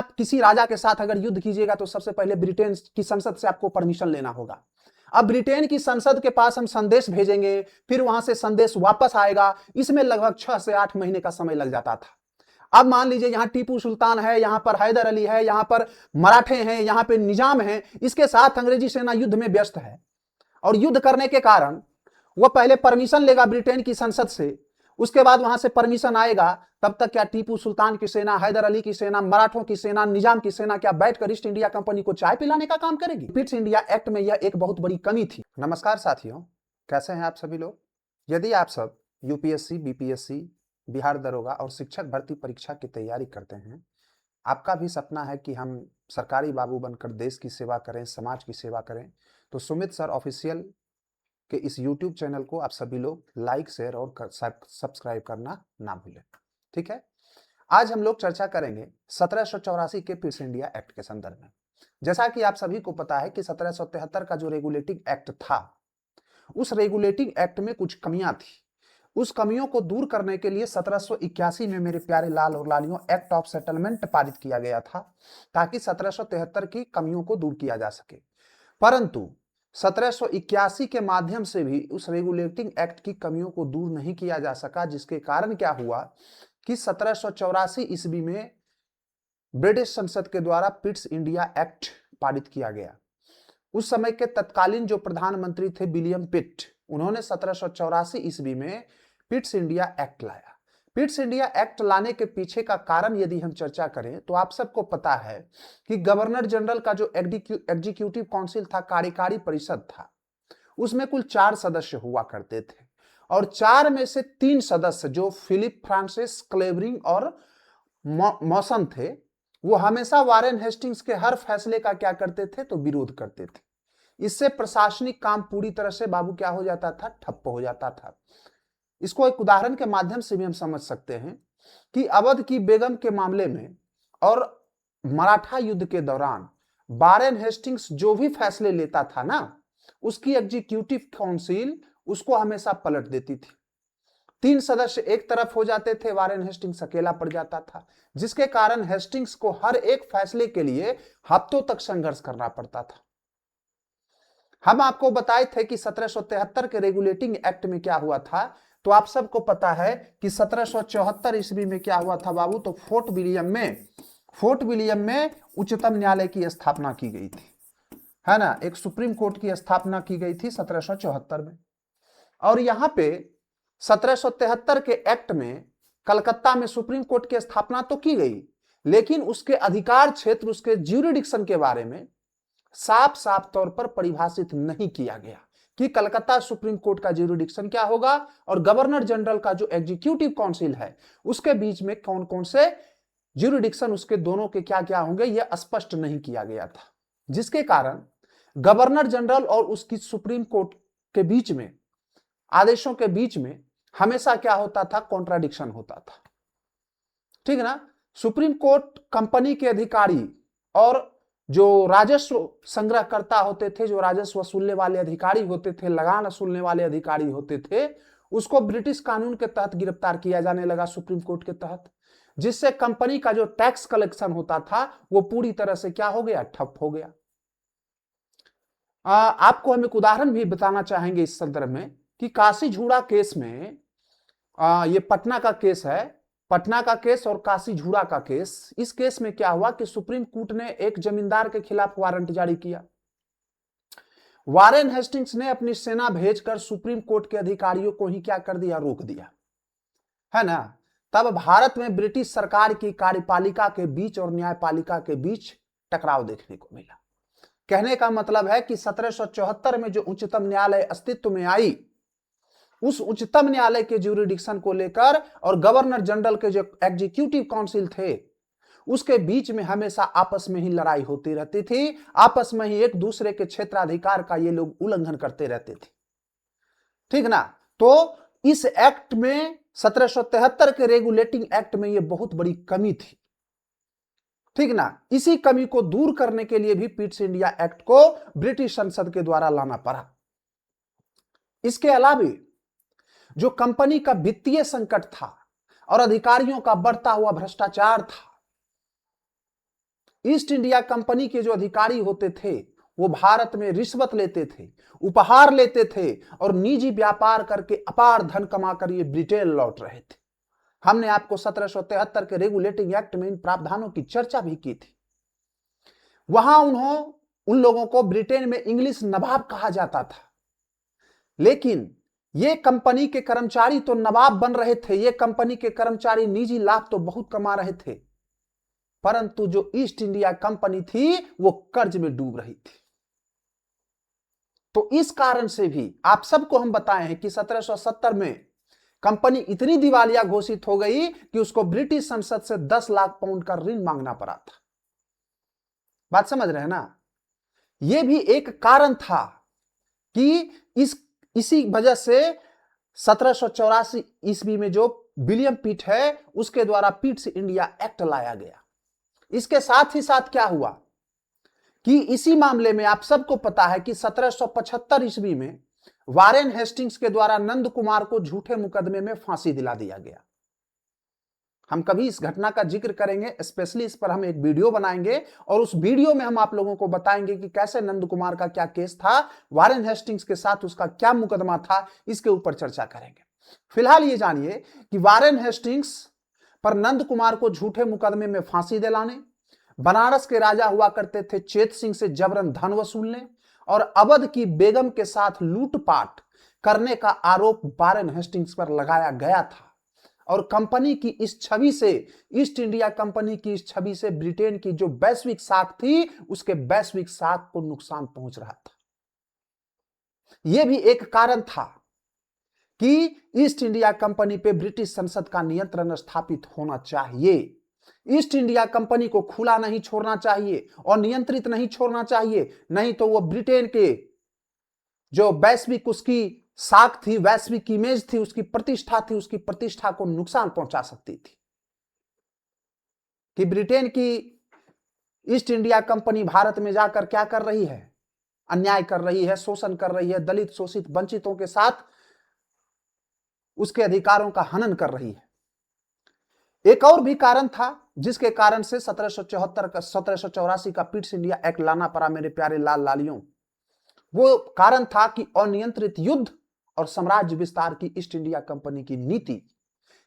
आप किसी राजा के साथ अगर युद्ध कीजिएगा तो सबसे पहले ब्रिटेन की संसद से आपको परमिशन लेना होगा। अब ब्रिटेन की संसद के पास हम संदेश भेजेंगे, फिर वहां से संदेश वापस आएगा, इसमें लगभग 6 से 8 महीने का समय लग जाता था। अब मान लीजिए यहां टीपू सुल्तान है, यहां पर हैदर अली है, यहां पर मराठे हैं, यहां पर निजाम है, इसके साथ अंग्रेजी सेना युद्ध में व्यस्त है। और युद्ध करने के कारण वह पहले परमिशन लेगा ब्रिटेन की संसद से, उसके बाद वहां से परमिशन आएगा। तब तक क्या टीपू सुल्तान की सेना, हैदर अली की सेना, मराठों की सेना, निजाम की सेना क्या बैठकर ईस्ट इंडिया कंपनी को चाय पिलाने का काम करेगी? पिट्स इंडिया एक्ट में यह एक बहुत बड़ी कमी थी। नमस्कार साथियों, कैसे हैं आप सभी लोग? यदि आप सब यूपीएससी, बीपीएससी, बिहार दरोगा और शिक्षक भर्ती परीक्षा की तैयारी करते हैं, आपका भी सपना है कि हम सरकारी बाबू बनकर देश की सेवा करें, समाज की सेवा करें, तो सुमित सर ऑफिशियल कि इस YouTube चैनल को आप सभी लोग लाइक, शेयर और सब्सक्राइब करना ना भूलें। ठीक है, आज हम लोग चर्चा करेंगे 1784 के पिट्स इंडिया एक्ट के संदर्भ में। जैसा कि आप सभी को पता है कि 1773 का जो रेगुलेटिंग एक्ट था, उस रेगुलेटिंग एक्ट में कुछ कमियां थी। उस कमियों को दूर करने के लिए 1781 में मेरे प्यारे लाल और लालियों एक्ट ऑफ सेटलमेंट पारित किया गया था, ताकि 1773 की कमियों को दूर किया जा सके। परंतु 1781 के माध्यम से भी उस रेगुलेटिंग एक्ट की कमियों को दूर नहीं किया जा सका, जिसके कारण क्या हुआ कि 1784 ईस्वी में ब्रिटिश संसद के द्वारा पिट्स इंडिया एक्ट पारित किया गया। उस समय के तत्कालीन जो प्रधानमंत्री थे विलियम पिट, उन्होंने 1784 ईस्वी में पिट्स इंडिया एक्ट लाया। पिट्स इंडिया एक्ट लाने के पीछे का कारण यदि हम चर्चा करें तो आप सबको पता है कि गवर्नर जनरल का जो एग्जीक्यूटिव काउंसिल था, कार्यकारी परिषद था, उसमें कुल 4 सदस्य हुआ करते थे और 4 में से 3 सदस्य जो फिलिप फ्रांसिस क्लेवरिंग और मॉसन थे, वो हमेशा वारेन हेस्टिंग्स के हर फैसले का क्या करते थे तो विरोध करते थे। इससे प्रशासनिक काम पूरी तरह से बाबू क्या हो जाता था, ठप्प हो जाता था। इसको एक उदाहरण के माध्यम से भी हम समझ सकते हैं कि अवध की बेगम के मामले में और मराठा युद्ध के दौरान वारेन हेस्टिंग्स जो भी फैसले लेता था ना, उसकी एग्जीक्यूटिव काउंसिल उसको हमेशा पलट देती थी। 3 सदस्य एक तरफ हो जाते थे, वारेन हेस्टिंग्स अकेला पड़ जाता था, जिसके कारण हेस्टिंग्स को हर एक फैसले के लिए हफ्तों तक संघर्ष करना पड़ता था। हम आपको बताए थे कि 1773 के रेगुलेटिंग एक्ट में क्या हुआ था, तो आप सबको पता है कि 1774 ईस्वी में क्या हुआ था बाबू, तो फोर्ट विलियम में उच्चतम न्यायालय की स्थापना की गई थी, है ना। एक सुप्रीम कोर्ट की स्थापना की गई थी 1774 में। और यहां पे 1773 के एक्ट में कलकत्ता में सुप्रीम कोर्ट की स्थापना तो की गई, लेकिन उसके अधिकार क्षेत्र, उसके ज्यूरिडिक्शन के बारे में साफ साफ तौर पर परिभाषित नहीं किया गया कि कलकत्ता सुप्रीम कोर्ट का ज्यूरिडिक्शन क्या होगा और गवर्नर जनरल का जो एग्जीक्यूटिव काउंसिल है उसके बीच में कौन कौन से ज्यूरिडिक्शन उसके दोनों के क्या क्या होंगे, यह स्पष्ट नहीं किया गया था, जिसके कारण गवर्नर जनरल और उसकी सुप्रीम कोर्ट के बीच में, आदेशों के बीच में हमेशा क्या होता था, कॉन्ट्राडिक्शन होता था। ठीक है ना। सुप्रीम कोर्ट कंपनी के अधिकारी और जो राजस्व संग्रहकर्ता होते थे, जो राजस्व वसूलने वाले अधिकारी होते थे, लगान वसूलने वाले अधिकारी होते थे, उसको ब्रिटिश कानून के तहत गिरफ्तार किया जाने लगा सुप्रीम कोर्ट के तहत, जिससे कंपनी का जो टैक्स कलेक्शन होता था वो पूरी तरह से क्या हो गया, ठप हो गया। आपको हम एक उदाहरण भी बताना चाहेंगे इस संदर्भ में कि काशी झूड़ा केस में, ये पटना का केस है, पटना का केस और काशी झूड़ा का केस, इस केस में क्या हुआ कि सुप्रीम कोर्ट ने एक जमींदार के खिलाफ वारंट जारी किया। वारेन हेस्टिंग्स ने अपनी सेना भेजकर सुप्रीम कोर्ट के अधिकारियों को ही क्या कर दिया, रोक दिया, है ना। तब भारत में ब्रिटिश सरकार की कार्यपालिका के बीच और न्यायपालिका के बीच टकराव देखने को मिला। कहने का मतलब है कि 1774 में जो उच्चतम न्यायालय अस्तित्व में आई, उस उच्चतम न्यायालय के ज्यूरिडिक्शन को लेकर और गवर्नर जनरल के जो एग्जीक्यूटिव काउंसिल थे उसके बीच में हमेशा आपस में ही लड़ाई होती रहती थी, आपस में ही एक दूसरे के क्षेत्राधिकार का ये लोग उल्लंघन करते रहते थे। ठीक ना। तो इस एक्ट में 1773 के रेगुलेटिंग एक्ट में ये बहुत बड़ी कमी थी। ठीक ना। इसी कमी को दूर करने के लिए भी पिट्स इंडिया एक्ट को ब्रिटिश संसद के द्वारा लाना पड़ा। इसके अलावा जो कंपनी का वित्तीय संकट था और अधिकारियों का बढ़ता हुआ भ्रष्टाचार था, ईस्ट इंडिया कंपनी के जो अधिकारी होते थे वो भारत में रिश्वत लेते थे, उपहार लेते थे और निजी व्यापार करके अपार धन कमाकर ये ब्रिटेन लौट रहे थे। हमने आपको 1773 के रेगुलेटिंग एक्ट में इन प्रावधानों की चर्चा भी की थी। वहां उन लोगों को ब्रिटेन में इंग्लिश नवाब कहा जाता था, लेकिन ये कंपनी के कर्मचारी तो नवाब बन रहे थे, ये कंपनी के कर्मचारी निजी लाभ तो बहुत कमा रहे थे, परंतु जो ईस्ट इंडिया कंपनी थी वो कर्ज में डूब रही थी। तो इस कारण से भी आप सबको हम बताए हैं कि 1770 में कंपनी इतनी दिवालिया घोषित हो गई कि उसको ब्रिटिश संसद से 10 लाख पाउंड का ऋण मांगना पड़ा था। बात समझ रहे हैं ना? यह भी एक कारण था कि इसी वजह से 1784 ईस्वी में जो विलियम पिट है उसके द्वारा पिट्स इंडिया एक्ट लाया गया। इसके साथ ही साथ क्या हुआ कि इसी मामले में आप सबको पता है कि 1775 ईस्वी में वारेन हेस्टिंग्स के द्वारा नंद कुमार को झूठे मुकदमे में फांसी दिला दिया गया। हम कभी इस घटना का जिक्र करेंगे, स्पेशली इस पर हम एक वीडियो बनाएंगे और उस वीडियो में हम आप लोगों को बताएंगे कि कैसे नंद कुमार का क्या केस था, वारेन हेस्टिंग्स के साथ उसका क्या मुकदमा था, इसके ऊपर चर्चा करेंगे। फिलहाल ये जानिए कि वारेन हेस्टिंग्स पर नंद कुमार को झूठे मुकदमे में फांसी दिलाने, बनारस के राजा हुआ करते थे चेत सिंह से जबरन धन वसूलने और अवध की बेगम के साथ लूटपाट करने का आरोप वारेन हेस्टिंग्स पर लगाया गया था। और कंपनी की इस छवि से, ईस्ट इंडिया कंपनी की इस छवि से ब्रिटेन की जो वैश्विक साख थी उसके वैश्विक साख को नुकसान पहुंच रहा था। यह भी एक कारण था कि ईस्ट इंडिया कंपनी पे ब्रिटिश संसद का नियंत्रण स्थापित होना चाहिए। ईस्ट इंडिया कंपनी को खुला नहीं छोड़ना चाहिए और नियंत्रित नहीं छोड़ना चाहिए, नहीं तो वो ब्रिटेन के जो वैश्विक उसकी साख थी, वैश्विक इमेज थी, उसकी प्रतिष्ठा थी, उसकी प्रतिष्ठा को नुकसान पहुंचा सकती थी। कि ब्रिटेन की ईस्ट इंडिया कंपनी भारत में जाकर क्या कर रही है? अन्याय कर रही है, शोषण कर रही है, दलित शोषित वंचितों के साथ उसके अधिकारों का हनन कर रही है। एक और भी कारण था जिसके कारण से 1784 का पिट्स इंडिया एक्ट लाना पड़ा मेरे प्यारे लाल लालियों। वो कारण था कि अनियंत्रित युद्ध और साम्राज्य विस्तार की ईस्ट इंडिया कंपनी की नीति।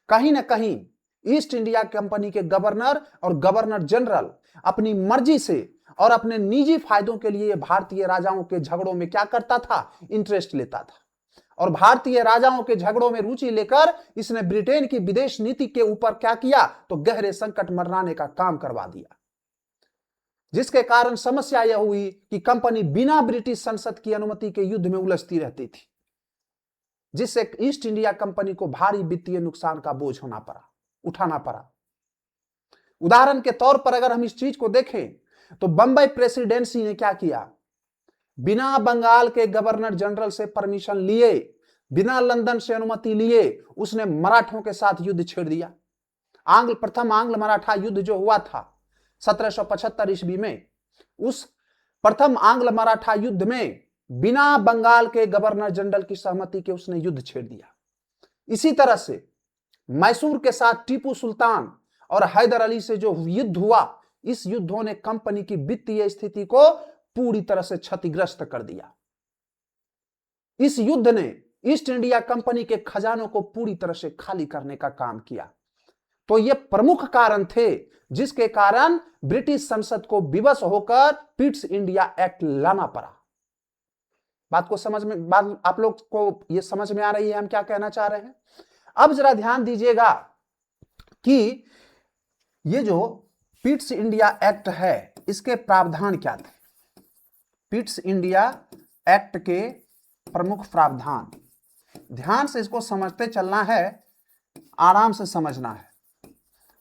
कहीं ना कहीं ईस्ट इंडिया कंपनी के गवर्नर और गवर्नर जनरल अपनी मर्जी से और अपने निजी फायदों के लिए भारतीय राजाओं के झगड़ों में क्या करता था? इंटरेस्ट लेता था। और भारतीय राजाओं के झगड़ों में रुचि लेकर इसने ब्रिटेन की विदेश नीति के ऊपर क्या किया? तो गहरे संकट मंडराने का काम करवा दिया, जिसके कारण समस्या यह हुई कि कंपनी बिना ब्रिटिश संसद की अनुमति के युद्ध में उलझती रहती थी, जिससे ईस्ट इंडिया कंपनी को भारी वित्तीय नुकसान का बोझ उठाना पड़ा। उदाहरण के तौर पर अगर हम इस चीज को देखें तो बंबई प्रेसिडेंसी ने क्या किया? बिना बंगाल के गवर्नर जनरल से परमिशन लिए, बिना लंदन से अनुमति लिए उसने मराठों के साथ युद्ध छेड़ दिया। प्रथम आंग्ल मराठा युद्ध जो हुआ था 1775 ईस्वी में, उस प्रथम आंग्ल मराठा युद्ध में बिना बंगाल के गवर्नर जनरल की सहमति के उसने युद्ध छेड़ दिया। इसी तरह से मैसूर के साथ टीपू सुल्तान और हैदर अली से जो युद्ध हुआ, इस युद्धों ने कंपनी की वित्तीय स्थिति को पूरी तरह से क्षतिग्रस्त कर दिया। इस युद्ध ने ईस्ट इंडिया कंपनी के खजानों को पूरी तरह से खाली करने का काम किया। तो ये प्रमुख कारण थे जिसके कारण ब्रिटिश संसद को विवश होकर पिट्स इंडिया एक्ट लाना पड़ा। बात आप लोग को ये समझ में आ रही है हम क्या कहना चाह रहे हैं? अब जरा ध्यान दीजिएगा कि ये जो पिट्स इंडिया एक्ट है इसके प्रावधान क्या थे। पिट्स इंडिया एक्ट के प्रमुख प्रावधान, ध्यान से इसको समझते चलना है, आराम से समझना है,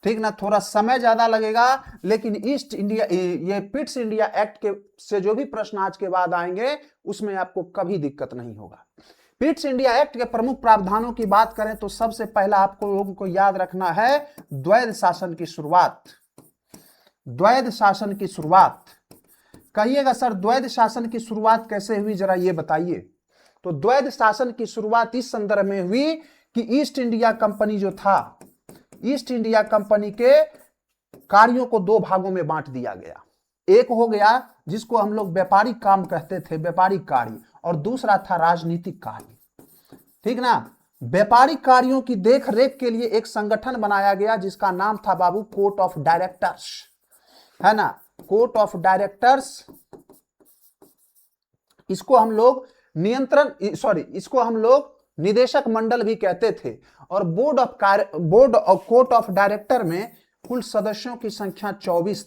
ठीक ना? थोड़ा समय ज्यादा लगेगा, लेकिन ईस्ट इंडिया ये पिट्स इंडिया एक्ट के से जो भी प्रश्न आज के बाद आएंगे उसमें आपको कभी दिक्कत नहीं होगा। पिट्स इंडिया एक्ट के प्रमुख प्रावधानों की बात करें तो सबसे पहला आपको लोगों को याद रखना है द्वैध शासन की शुरुआत। द्वैध शासन की शुरुआत, कहिएगा सर द्वैध शासन की शुरुआत कैसे हुई, जरा ये बताइए। तो द्वैध शासन की शुरुआत इस संदर्भ में हुई कि ईस्ट इंडिया कंपनी जो था, ईस्ट इंडिया कंपनी के कार्यों को दो भागों में बांट दिया गया। एक हो गया जिसको हम लोग व्यापारिक काम कहते थे, व्यापारिक कार्य, और दूसरा था राजनीतिक कार्य। ठीक ना। व्यापारिक कार्यों की देख रेख के लिए एक संगठन बनाया गया जिसका नाम था बाबू कोर्ट ऑफ डायरेक्टर्स, है ना, कोर्ट ऑफ डायरेक्टर्स। इसको हम लोग इसको हम लोग निदेशक मंडल भी कहते थे। और board of court of director में कुल सदस्यों की संख्या 24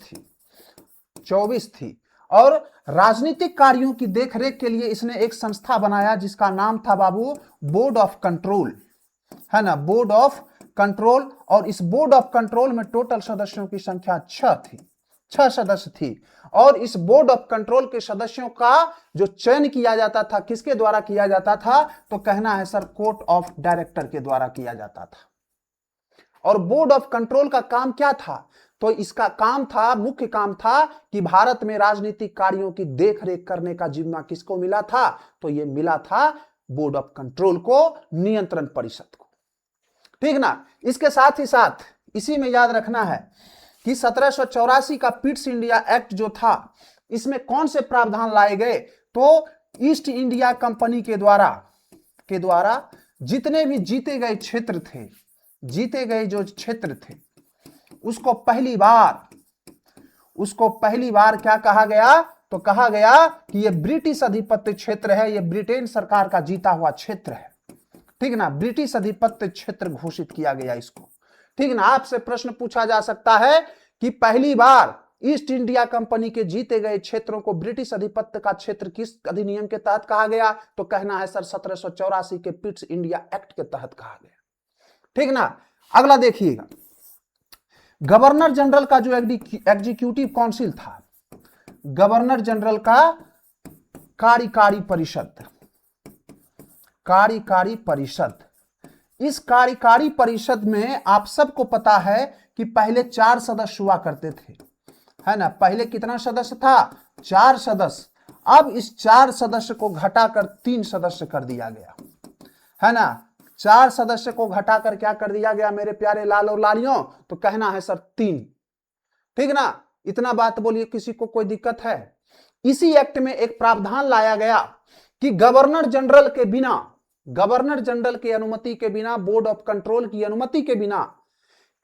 थी। और राजनीतिक कार्यों की देखरेख के लिए इसने एक संस्था बनाया जिसका नाम था बाबू बोर्ड ऑफ कंट्रोल, है ना, बोर्ड ऑफ कंट्रोल। और इस बोर्ड ऑफ कंट्रोल में टोटल सदस्यों की संख्या 6 सदस्य थी। और इस बोर्ड ऑफ कंट्रोल के सदस्यों का जो चयन किया जाता था, किसके द्वारा किया जाता था, तो कहना है सर कोर्ट ऑफ डायरेक्टर के द्वारा किया जाता था। और बोर्ड ऑफ कंट्रोल का काम क्या था, तो इसका काम था, मुख्य काम था कि भारत में राजनीतिक कार्यों की देखरेख करने का जिम्मा किसको मिला था, तो यह मिला था बोर्ड ऑफ कंट्रोल को, नियंत्रण परिषद को। ठीक ना। इसके साथ ही साथ इसी में याद रखना है कि 1784 का पिट्स इंडिया एक्ट जो था, इसमें कौन से प्रावधान लाए गए, तो ईस्ट इंडिया कंपनी के द्वारा जितने भी जीते गए जो क्षेत्र थे, उसको पहली बार क्या कहा गया, तो कहा गया कि यह ब्रिटिश अधिपत्य क्षेत्र है, यह ब्रिटेन सरकार का जीता हुआ क्षेत्र है। ठीक ना, ब्रिटिश अधिपत्य क्षेत्र घोषित किया गया इसको। ठीक ना। आपसे प्रश्न पूछा जा सकता है कि पहली बार ईस्ट इंडिया कंपनी के जीते गए क्षेत्रों को ब्रिटिश अधिपत्य का क्षेत्र किस अधिनियम के तहत कहा गया, तो कहना है सर 1784 के पिट्स इंडिया एक्ट के तहत कहा गया। ठीक ना। अगला देखिएगा, गवर्नर जनरल का जो एग्जीक्यूटिव काउंसिल था, गवर्नर जनरल का कार्यकारी परिषद, इस कार्यकारी परिषद में आप सबको पता है कि पहले 4 सदस्य हुआ करते थे, है ना। पहले कितना सदस्य था, 4 सदस्य। अब इस 4 सदस्य को घटाकर 3 सदस्य कर दिया गया, है ना। 4 सदस्य को घटाकर क्या कर दिया गया मेरे प्यारे लाल और लालियों, तो कहना है सर 3। ठीक ना। इतना बात बोलिए, किसी को कोई दिक्कत है। इसी एक्ट में एक प्रावधान लाया गया कि गवर्नर जनरल की अनुमति के बिना, बोर्ड ऑफ कंट्रोल की अनुमति के बिना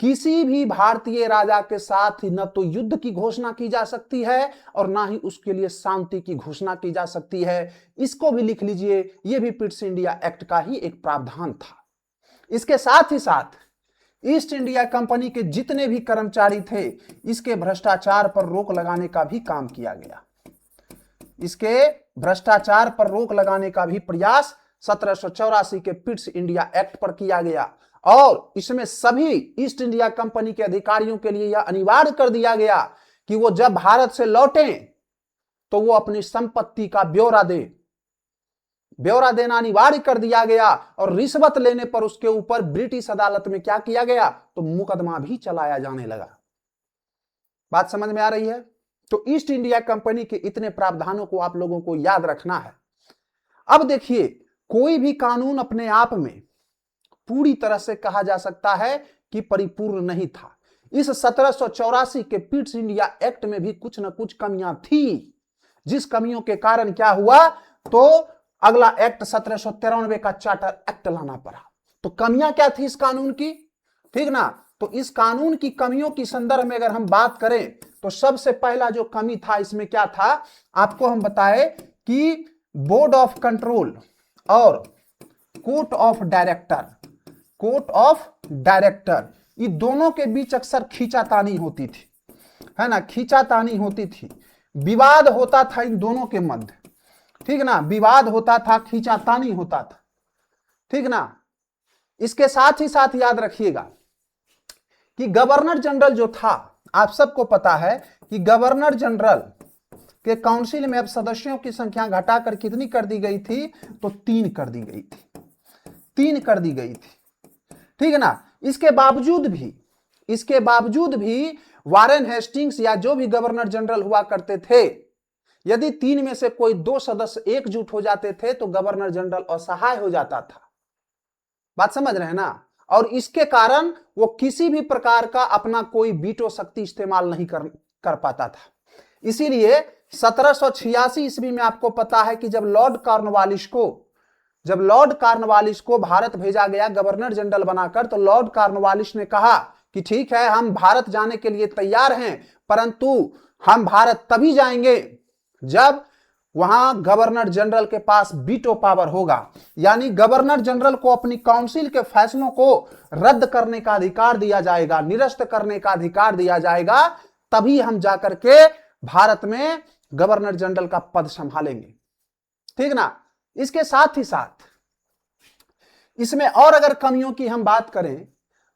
किसी भी भारतीय राजा के साथ न तो युद्ध की घोषणा की जा सकती है और ना ही उसके लिए शांति की घोषणा की जा सकती है। इसको भी लिख लीजिए, यह भी पिट्स इंडिया एक्ट का ही एक प्रावधान था। इसके साथ ही साथ ईस्ट इंडिया कंपनी के जितने भी कर्मचारी थे, इसके भ्रष्टाचार पर रोक लगाने का भी काम किया गया। इसके भ्रष्टाचार पर रोक लगाने का भी प्रयास 1784 के पिट्स इंडिया एक्ट पर किया गया। और इसमें सभी ईस्ट इंडिया कंपनी के अधिकारियों के लिए यह अनिवार्य कर दिया गया कि वो जब भारत से लौटें तो वो अपनी संपत्ति का ब्यौरा देना अनिवार्य कर दिया गया। और रिश्वत लेने पर उसके ऊपर ब्रिटिश अदालत में क्या किया गया, तो मुकदमा भी चलाया जाने लगा। बात समझ में आ रही है। तो ईस्ट इंडिया कंपनी के इतने प्रावधानों को आप लोगों को याद रखना है। अब देखिए, कोई भी कानून अपने आप में पूरी तरह से कहा जा सकता है कि परिपूर्ण नहीं था। इस 1784 के पिट्स इंडिया एक्ट में भी कुछ ना कुछ कमियां थी, जिस कमियों के कारण क्या हुआ, तो अगला एक्ट 1793 का चार्टर एक्ट लाना पड़ा। तो कमियां क्या थी इस कानून की, ठीक ना। तो इस कानून की कमियों की संदर्भ में अगर हम बात करें तो सबसे पहला जो कमी था इसमें क्या था, आपको हम बताए कि बोर्ड ऑफ कंट्रोल और कोर्ट ऑफ डायरेक्टर ये दोनों के बीच अक्सर खींचातानी होती थी, है ना, खींचातानी होती थी, विवाद होता था इन दोनों के मध्य, ठीक ना, विवाद होता था, खींचातानी होता था, ठीक ना। इसके साथ ही साथ याद रखिएगा कि गवर्नर जनरल जो था, आप सबको पता है कि गवर्नर जनरल के काउंसिल में अब सदस्यों की संख्या घटाकर कितनी कर दी गई थी, तो 3 कर दी गई थी, ठीक है ना। इसके बावजूद भी वारेन हेस्टिंग्स या जो भी गवर्नर जनरल हुआ करते थे, यदि 3 में से कोई 2 सदस्य एकजुट हो जाते थे तो गवर्नर जनरल असहाय हो जाता था। बात समझ रहे हैं ना। और इसके कारण वो किसी भी प्रकार का अपना कोई वीटो शक्ति इस्तेमाल नहीं कर पाता था। इसीलिए 1786 ईस्वी में आपको पता है कि जब लॉर्ड कॉर्नवालिस को भारत भेजा गया गवर्नर जनरल बनाकर, तो लॉर्ड कॉर्नवालिस ने कहा कि ठीक है, हम भारत जाने के लिए तैयार हैं, परंतु हम भारत तभी जाएंगे जब वहां गवर्नर जनरल के पास वीटो पावर होगा, यानी गवर्नर जनरल को अपनी काउंसिल के फैसलों को रद्द करने का अधिकार दिया जाएगा, निरस्त करने का अधिकार दिया जाएगा, तभी हम जाकर के भारत में गवर्नर जनरल का पद संभालेंगे। ठीक ना। इसके साथ ही साथ इसमें और अगर कमियों की हम बात करें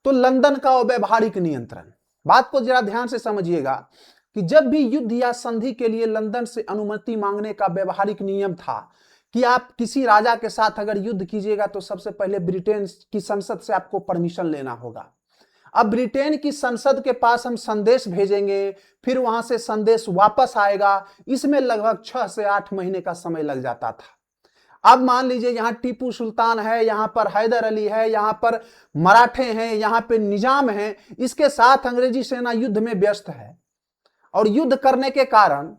तो लंदन का व्यावहारिक नियंत्रण, बात को जरा ध्यान से समझिएगा कि जब भी युद्ध या संधि के लिए लंदन से अनुमति मांगने का व्यवहारिक नियम था कि आप किसी राजा के साथ अगर युद्ध कीजिएगा तो सबसे पहले ब्रिटेन की संसद से आपको परमिशन लेना होगा। अब ब्रिटेन की संसद के पास हम संदेश भेजेंगे, फिर वहां से संदेश वापस आएगा, इसमें लगभग 6 से 8 महीने का समय लग जाता था। अब मान लीजिए यहां टीपू सुल्तान है, यहां पर हैदर अली है, यहां पर मराठे हैं, यहां पे निजाम है, इसके साथ अंग्रेजी सेना युद्ध में व्यस्त है और युद्ध करने के कारण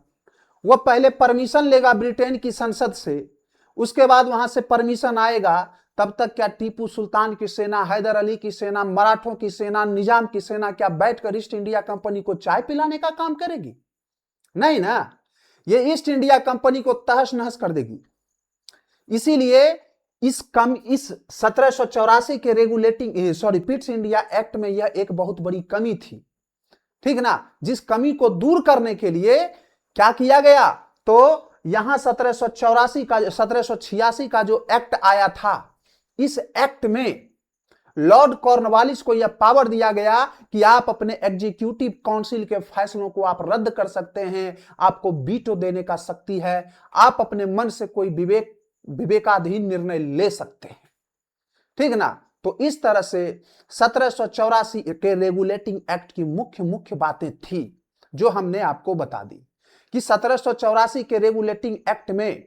वह पहले परमिशन लेगा ब्रिटेन की संसद से, उसके बाद वहां से परमिशन आएगा, तब तक क्या टीपू सुल्तान की सेना, हैदर अली की सेना, मराठों की सेना, निजाम की सेना क्या बैठकर ईस्ट इंडिया कंपनी को चाय पिलाने का काम करेगी? नहीं ना, ये ईस्ट इंडिया कंपनी को तहस नहस कर देगी। इसीलिए इस 1784 के पिट्स इंडिया एक्ट में यह एक बहुत बड़ी कमी थी। ठीक ना, जिस कमी को दूर करने के लिए क्या किया गया, तो यहां 1786 का जो एक्ट आया था, इस एक्ट में लॉर्ड कॉर्नवालिस को यह पावर दिया गया कि आप अपने एग्जीक्यूटिव काउंसिल के फैसलों को आप रद्द कर सकते हैं, आपको वीटो देने का शक्ति है, आप अपने मन से कोई विवेकाधीन निर्णय ले सकते हैं। ठीक ना। तो इस तरह से 1784 के रेगुलेटिंग एक्ट की मुख्य बातें थी जो हमने आपको बता दी कि 1784 के रेगुलेटिंग एक्ट में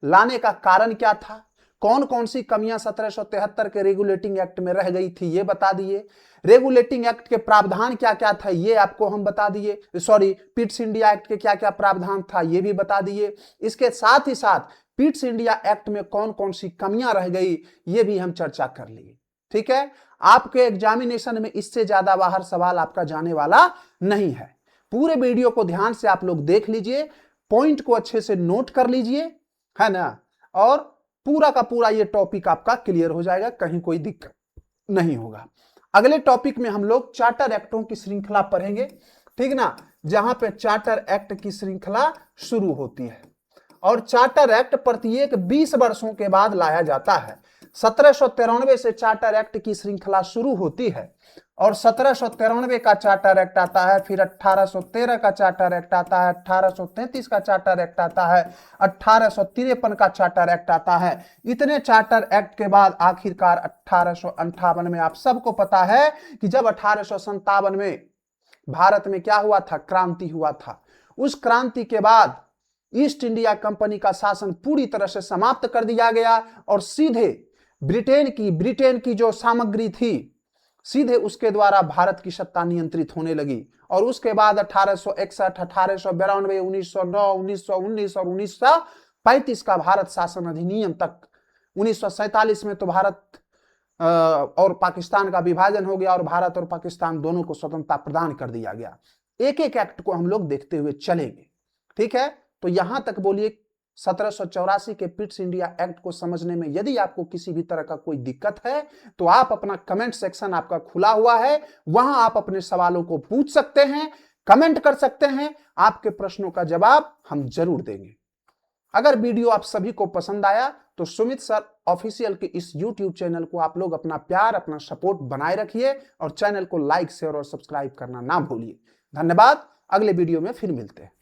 लाने का कारण क्या था, कौन कौन सी कमियां 1773 के रेगुलेटिंग एक्ट में रह गई थी ये बता दिए, रेगुलेटिंग एक्ट के प्रावधान क्या क्या था ये आपको हम बता दिए, पिट्स इंडिया एक्ट के क्या क्या प्रावधान था ये भी बता दिए। इसके साथ ही साथ पिट्स इंडिया एक्ट में कौन कौन सी कमियां रह गई ये भी हम चर्चा कर लिए। ठीक है, आपके एग्जामिनेशन में इससे ज्यादा बाहर सवाल आपका जाने वाला नहीं है। पूरे वीडियो को ध्यान से आप लोग देख लीजिए, पॉइंट को अच्छे से नोट कर लीजिए, है ना, और पूरा का पूरा ये टॉपिक आपका क्लियर हो जाएगा, कहीं कोई दिक्कत नहीं होगा। अगले टॉपिक में हम लोग चार्टर एक्टों की श्रृंखला पढ़ेंगे। ठीक ना, जहां पे चार्टर एक्ट की श्रृंखला शुरू होती है और चार्टर एक्ट प्रत्येक 20 वर्षों के बाद लाया जाता है। 1793 से चार्टर एक्ट की श्रृंखला शुरू होती है और 1793 का चार्टर एक्ट आता है, फिर 1813 का चार्टर एक्ट आता है, 1833 का चार्टर एक्ट आता है, 1853 का चार्टर एक्ट आता है। इतने चार्टर एक्ट के बाद आखिरकार 1858 में आप सबको पता है कि जब 1857 में भारत में क्या हुआ था, क्रांति हुआ था। उस क्रांति के बाद ईस्ट इंडिया कंपनी का शासन पूरी तरह से समाप्त कर दिया गया और सीधे ब्रिटेन की जो सामग्री थी सीधे उसके द्वारा भारत की सत्ता नियंत्रित होने लगी। और उसके बाद 1861, 1892, 1909, 1919 और 1935 का भारत शासन अधिनियम तक, 1947 में तो भारत और पाकिस्तान का विभाजन हो गया और भारत और पाकिस्तान दोनों को स्वतंत्रता प्रदान कर दिया गया। एक एक एक्ट को हम लोग देखते हुए चलेंगे। ठीक है, तो यहां तक बोलिए 1784 के पिट्स इंडिया एक्ट को समझने में यदि आपको किसी भी तरह का कोई दिक्कत है तो आप अपना कमेंट सेक्शन आपका खुला हुआ है, वहां आप अपने सवालों को पूछ सकते हैं, कमेंट कर सकते हैं, आपके प्रश्नों का जवाब हम जरूर देंगे। अगर वीडियो आप सभी को पसंद आया तो सुमित सर ऑफिशियल के इस YouTube चैनल को आप लोग अपना प्यार, अपना सपोर्ट बनाए रखिए और चैनल को लाइक, शेयर और सब्सक्राइब करना ना भूलिए। धन्यवाद, अगले वीडियो में फिर मिलते हैं।